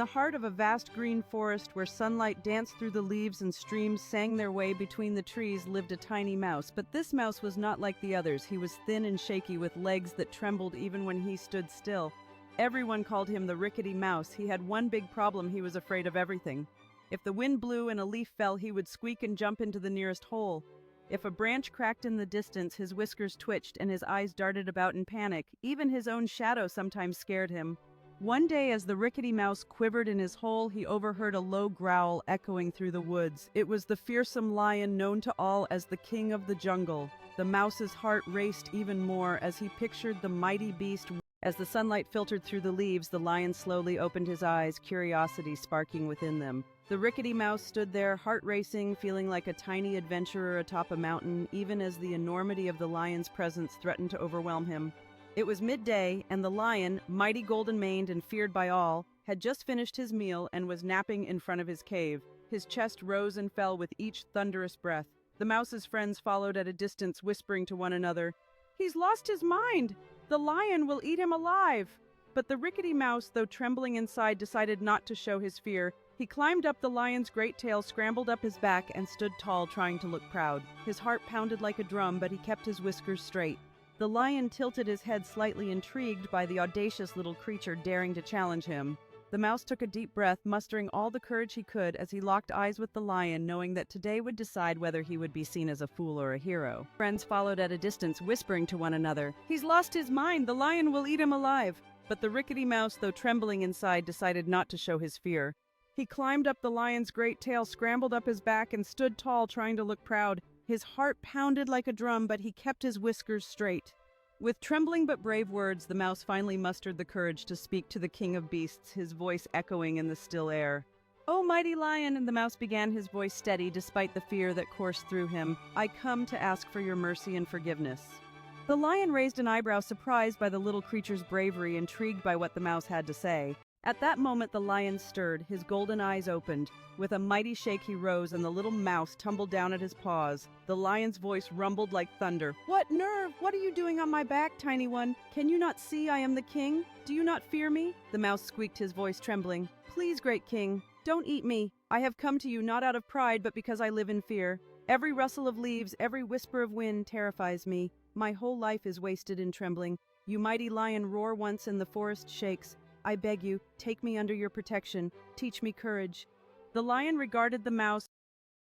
the heart of a vast green forest where sunlight danced through the leaves and streams sang their way between the trees lived a tiny mouse. But this mouse was not like the others. He was thin and shaky with legs that trembled even when he stood still. Everyone called him the rickety mouse. He had one big problem: he was afraid of everything. If the wind blew and a leaf fell, he would squeak and jump into the nearest hole. If a branch cracked in the distance, his whiskers twitched and his eyes darted about in panic. Even his own shadow sometimes scared him. One day, as the rickety mouse quivered in his hole, he overheard a low growl echoing through the woods. It was the fearsome lion known to all as the king of the jungle. The mouse's heart raced even more as he pictured the mighty beast. As the sunlight filtered through the leaves, the lion slowly opened his eyes, curiosity sparking within them. The rickety mouse stood there, heart racing, feeling like a tiny adventurer atop a mountain, even as the enormity of the lion's presence threatened to overwhelm him. It was midday, and the lion, mighty golden-maned and feared by all, had just finished his meal and was napping in front of his cave. His chest rose and fell with each thunderous breath. The mouse's friends followed at a distance, whispering to one another, "He's lost his mind! The lion will eat him alive!" But the rickety mouse, though trembling inside, decided not to show his fear. He climbed up the lion's great tail, scrambled up his back, and stood tall, trying to look proud. His heart pounded like a drum, but he kept his whiskers straight. The lion tilted his head, slightly intrigued by the audacious little creature daring to challenge him. The mouse took a deep breath, mustering all the courage he could as he locked eyes with the lion, knowing that today would decide whether he would be seen as a fool or a hero. Friends followed at a distance, whispering to one another, "He's lost his mind! The lion will eat him alive!" But the rickety mouse, though trembling inside, decided not to show his fear. He climbed up the lion's great tail, scrambled up his back, and stood tall, trying to look proud. His heart pounded like a drum, but he kept his whiskers straight. With trembling but brave words, the mouse finally mustered the courage to speak to the king of beasts, his voice echoing in the still air. "Oh, mighty lion," and the mouse began, his voice steady despite the fear that coursed through him, "I come to ask for your mercy and forgiveness." The lion raised an eyebrow, surprised by the little creature's bravery, intrigued by what the mouse had to say. At that moment, the lion stirred, his golden eyes opened. With a mighty shake, he rose, and the little mouse tumbled down at his paws. The lion's voice rumbled like thunder. "What nerve! What are you doing on my back, tiny one? Can you not see I am the king? Do you not fear me?" The mouse squeaked, his voice trembling. "Please, great king, don't eat me. I have come to you not out of pride, but because I live in fear. Every rustle of leaves, every whisper of wind terrifies me. My whole life is wasted in trembling. You mighty lion, roar once and the forest shakes. I beg you, take me under your protection. Teach me courage." The lion regarded the mouse,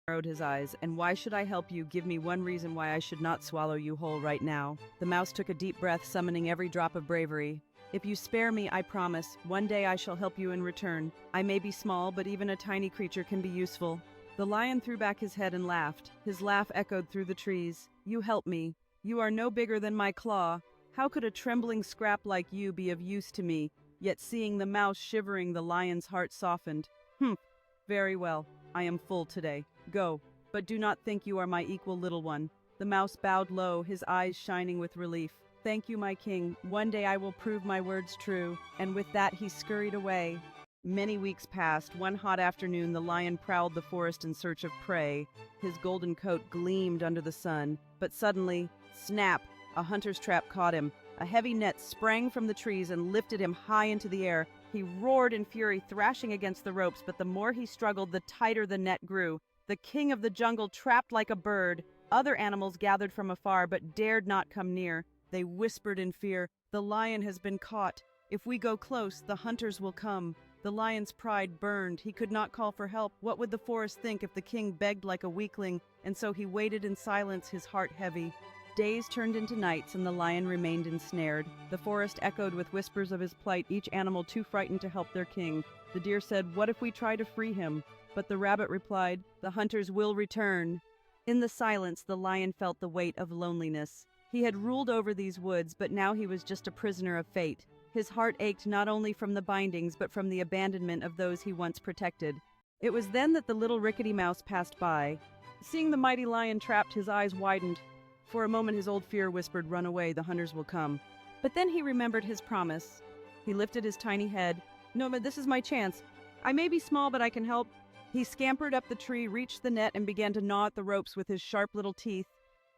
narrowed his eyes. "And why should I help you? Give me one reason why I should not swallow you whole right now." The mouse took a deep breath, summoning every drop of bravery. "If you spare me, I promise, one day I shall help you in return. I may be small, but even a tiny creature can be useful." The lion threw back his head and laughed. His laugh echoed through the trees. "You help me. You are no bigger than my claw. How could a trembling scrap like you be of use to me?" Yet seeing the mouse shivering, the lion's heart softened. "Humph, very well. I am full today. Go, but do not think you are my equal, little one." The mouse bowed low, his eyes shining with relief. "Thank you, my king. One day I will prove my words true." And with that, he scurried away. Many weeks passed. One hot afternoon, the lion prowled the forest in search of prey. His golden coat gleamed under the sun. But suddenly, snap! A hunter's trap caught him. A heavy net sprang from the trees and lifted him high into the air. He roared in fury, thrashing against the ropes, but the more he struggled, the tighter the net grew. The king of the jungle trapped like a bird. Other animals gathered from afar, but dared not come near. They whispered in fear, "The lion has been caught. If we go close, the hunters will come." The lion's pride burned. He could not call for help. What would the forest think if the king begged like a weakling? And so he waited in silence, his heart heavy. Days turned into nights, and the lion remained ensnared. The forest echoed with whispers of his plight, each animal too frightened to help their king. The deer said, "What if we try to free him?" But the rabbit replied, "The hunters will return." In the silence, the lion felt the weight of loneliness. He had ruled over these woods, but now he was just a prisoner of fate. His heart ached not only from the bindings, but from the abandonment of those he once protected. It was then that the little rickety mouse passed by. Seeing the mighty lion trapped, his eyes widened. For a moment his old fear whispered, "Run away, the hunters will come." But then he remembered his promise. He lifted his tiny head. "No, but this is my chance. I may be small, but I can help." He scampered up the tree, reached the net, and began to gnaw at the ropes with his sharp little teeth.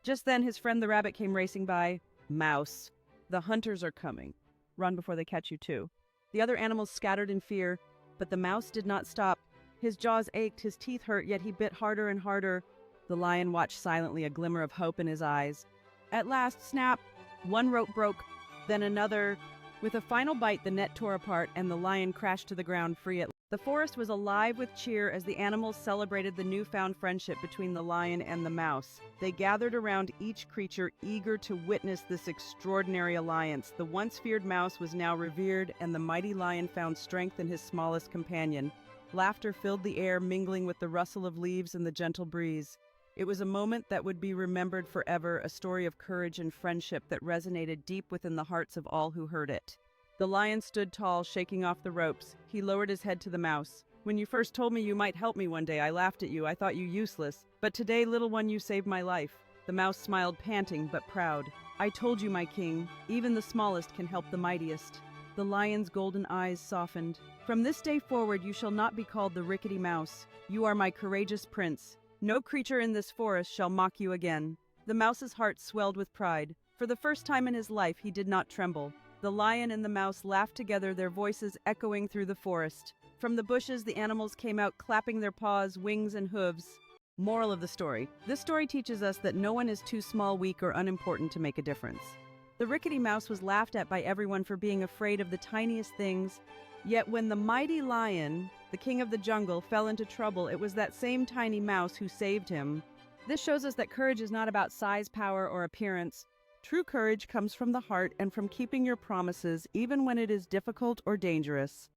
Just then his friend the rabbit came racing by. "Mouse, the hunters are coming. Run before they catch you too." The other animals scattered in fear. But the mouse did not stop. His jaws ached, his teeth hurt, yet he bit harder and harder. The lion watched silently, a glimmer of hope in his eyes. At last, snap! One rope broke, then another. With a final bite, the net tore apart, and the lion crashed to the ground free at last. The forest was alive with cheer as the animals celebrated the newfound friendship between the lion and the mouse. They gathered around each creature, eager to witness this extraordinary alliance. The once feared mouse was now revered, and the mighty lion found strength in his smallest companion. Laughter filled the air, mingling with the rustle of leaves and the gentle breeze. It was a moment that would be remembered forever, a story of courage and friendship that resonated deep within the hearts of all who heard it. The lion stood tall, shaking off the ropes. He lowered his head to the mouse. "When you first told me you might help me one day, I laughed at you. I thought you useless. But today, little one, you saved my life." The mouse smiled, panting but proud. "I told you, my king, even the smallest can help the mightiest." The lion's golden eyes softened. "From this day forward, you shall not be called the rickety mouse. You are my courageous prince. No creature in this forest shall mock you again." The mouse's heart swelled with pride. For the first time in his life, he did not tremble. The lion and the mouse laughed together, their voices echoing through the forest. From the bushes, the animals came out, clapping their paws, wings, and hooves. Moral of the story. This story teaches us that no one is too small, weak, or unimportant to make a difference. The rickety mouse was laughed at by everyone for being afraid of the tiniest things. Yet when the mighty lion, the king of the jungle, fell into trouble, it was that same tiny mouse who saved him. This shows us that courage is not about size, power, or appearance. True courage comes from the heart and from keeping your promises even when it is difficult or dangerous.